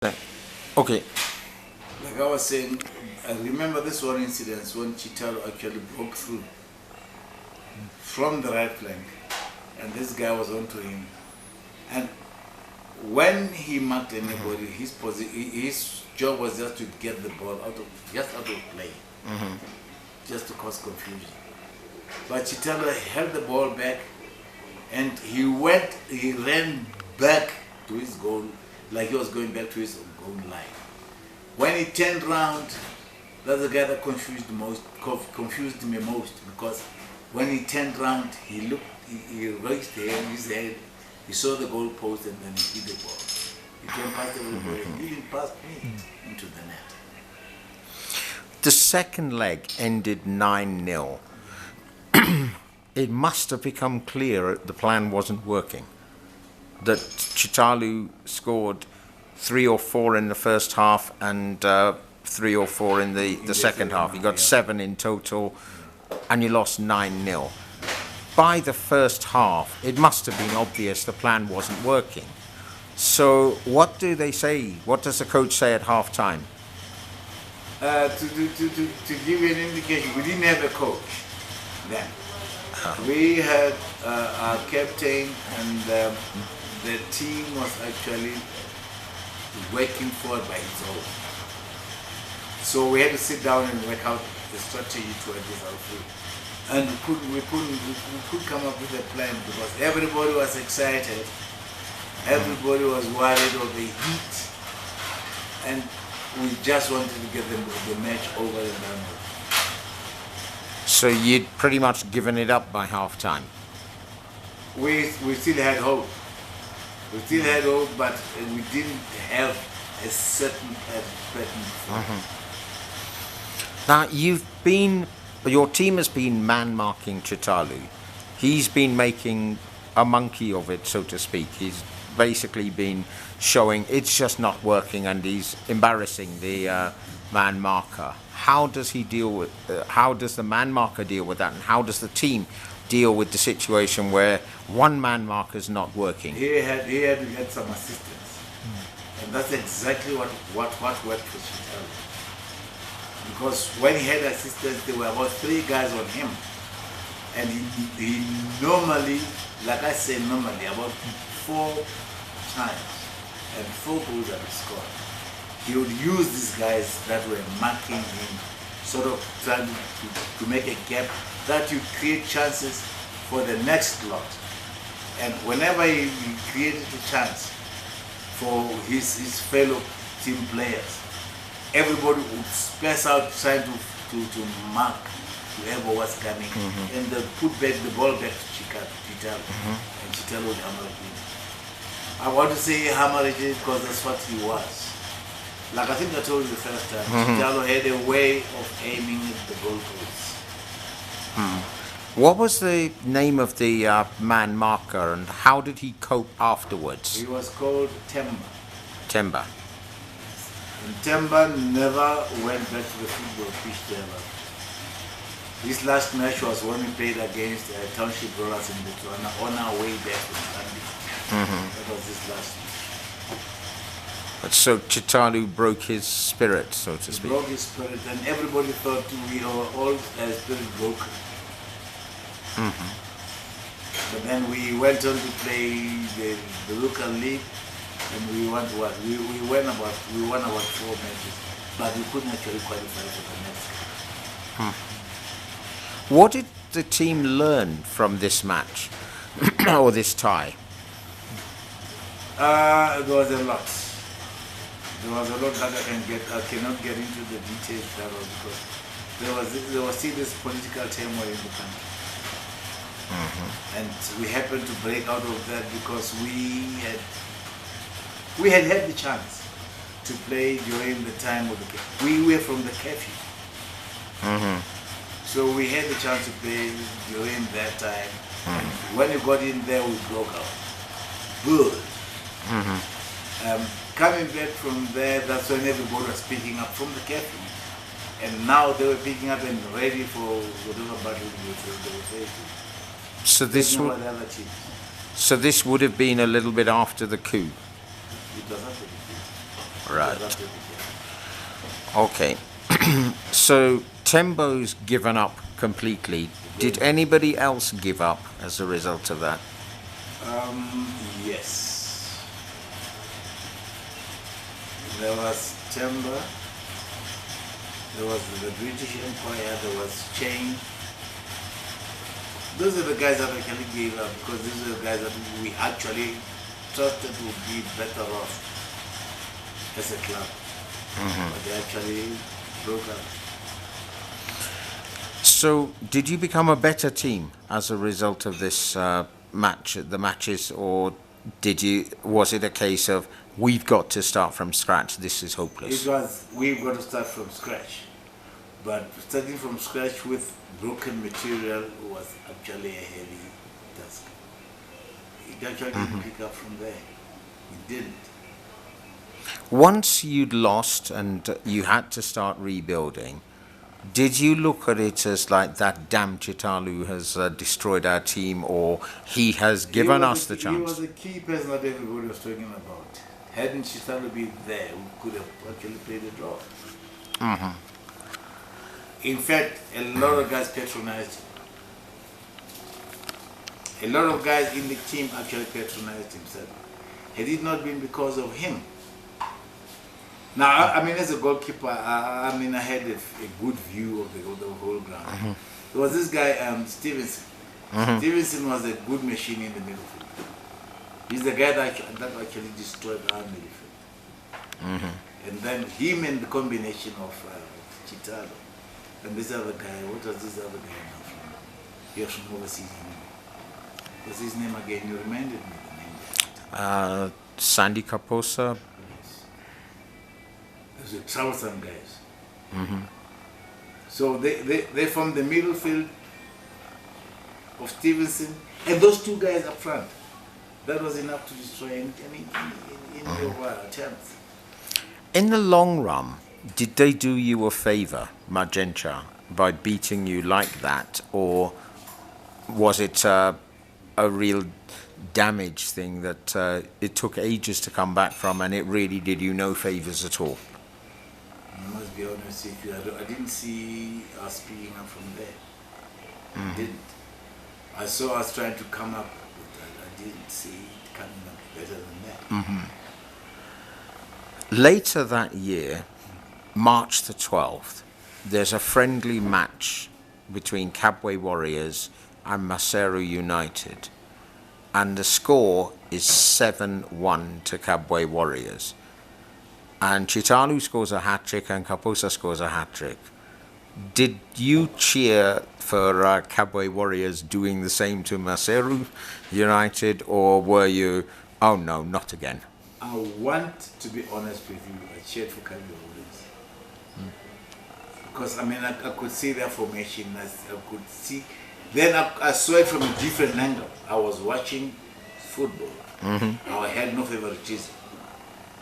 Okay. Like I was saying, I remember this one incident when Chitalu actually broke through from the right flank, and this guy was onto him. And when he marked anybody, his job was just to get the ball out of play, just to cause confusion. But Chitalu held the ball back, and he ran back to his goal, like he was going back to his goal line. When he turned round, that's the guy that confused me most, because when he turned round, he raised his head, he saw the goal post, and then he hit the ball. He came past everybody, and he didn't pass me into the net. The second leg ended 9-0. It must have become clear the plan wasn't working. That Chitalu scored 3 or 4 in the first half and 3 or 4 in the second half. You got 7 in total, and you lost 9-0. By the first half, it must have been obvious the plan wasn't working. So what do they say? What does the coach say at half time? To give you an indication, we didn't have a coach then. We had our captain, and the team was actually working forward by its own. So we had to sit down and work out the strategy to work this out through. And we couldn't come up with a plan, because everybody was excited, everybody was worried of the heat, and we just wanted to get the match over and done with. So you'd pretty much given it up by half time? We still had hope. We still had hope, but we didn't have a certain pattern. Now, your team has been man-marking Chitalu. He's been making a monkey of it, so to speak. He's basically been showing it's just not working, and he's embarrassing the man-marker. How does the man-marker deal with that, and how does the team deal with the situation where one man-marker is not working? He had to get some assistance, and that's exactly what worked for Chitalu. Because when he had assistance, there were about 3 guys on him, and he normally, like I say, about 4 times and 4 goals that he scored, he would use these guys that were marking him, sort of trying to make a gap that you create chances for the next lot. And whenever he created a chance for his fellow team players, everybody would space out trying to mark whoever was coming, and they put back the ball back to Chitalu, and Chitalu would hammer it. I want to say hammer it because that's what he was. Like I think I told you the first time, Chitalu had a way of aiming at the goalposts. What was the name of the man marker, and how did he cope afterwards? He was called Temba. Temba. And Temba never went back to the football pitch ever. His last match was when we played against Township Rollers in Botswana on our way back from Zambia. That was his last match. But so Chitalu broke his spirit, so to speak. He broke his spirit, and everybody thought we were all spirit broken. But then we went on to play the local league, and we won what? We won about 4 matches, but we couldn't actually qualify for the next. What did the team learn from this match or this tie? There was a lot. There was a lot that I cannot get into the details that was, because there was still this political turmoil in the country. And we happened to break out of that because we had the chance to play during the time of we were from the curfew. So we had the chance to play during that time. When we got in there, we broke out. Good. Coming back from there, that's when everybody was picking up from the curfew. And now they were picking up and ready for whatever battle they were facing. So this would have been a little bit after the coup. It was after the coup. Right. That will be Okay. So Tembo's given up completely. Did anybody else give up as a result of that? Yes. There was Timber, there was the British Empire, there was Chain. Those are the guys that actually gave up because these are the guys that we actually trusted would be better off as a club. But they actually broke up. So did you become a better team as a result of this the matches, or was it a case of we've got to start from scratch, this is hopeless? It was, we've got to start from scratch. But starting from scratch with broken material was actually a heavy task. It actually didn't pick up from there. It didn't. Once you'd lost and you had to start rebuilding, did you look at it as like that damn Chitalu has destroyed our team, or he has given us the He chance? was the key person that everybody was talking about. Hadn't Chitalu been there, we could have actually played a draw. In fact, a lot of guys patronized him. A lot of guys in the team actually patronized himself. Had it not been because of him. Now, I mean, as a goalkeeper, I had a good view of the whole ground. There was this guy, Stevenson. Stevenson was a good machine in the middle field. He's the guy that actually destroyed our midfield. And then him and the combination of Chitalu. And this other guy, what was this other guy now from? He was from overseas. What's his name again? You reminded me the name. Sandy Kaposa. Yes. Those were troublesome guys. So they from the middle field of Stevenson, and those two guys up front. That was enough to destroy any attempts. In the long run, did they do you a favour, Magenta, by beating you like that, or was it a real damage thing that it took ages to come back from, and it really did you no favours at all? I must be honest with you, I didn't see us picking up from there. I didn't. I saw us trying to come up, but I didn't see it coming up better than that. Later that year, March the 12th, there's a friendly match between Kabwe Warriors and Maseru United, and the score is 7-1 to Kabwe Warriors. And Chitalu scores a hat-trick and Kaposa scores a hat-trick. Did you cheer for Kabwe Warriors doing the same to Maseru United, or were you, oh no, not again? I want to be honest with you, I cheered for Kabwe Warriors. Because I could see their formation, I could see. Then I saw it from a different angle. I was watching football. I had no favoritism.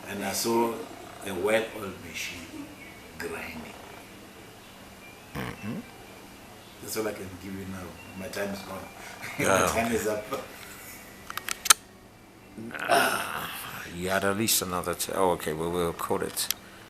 And I saw a well-oiled machine grinding. That's all I can give you now. My time is gone. My time is up. You had at least another... oh, okay, well, we'll call it.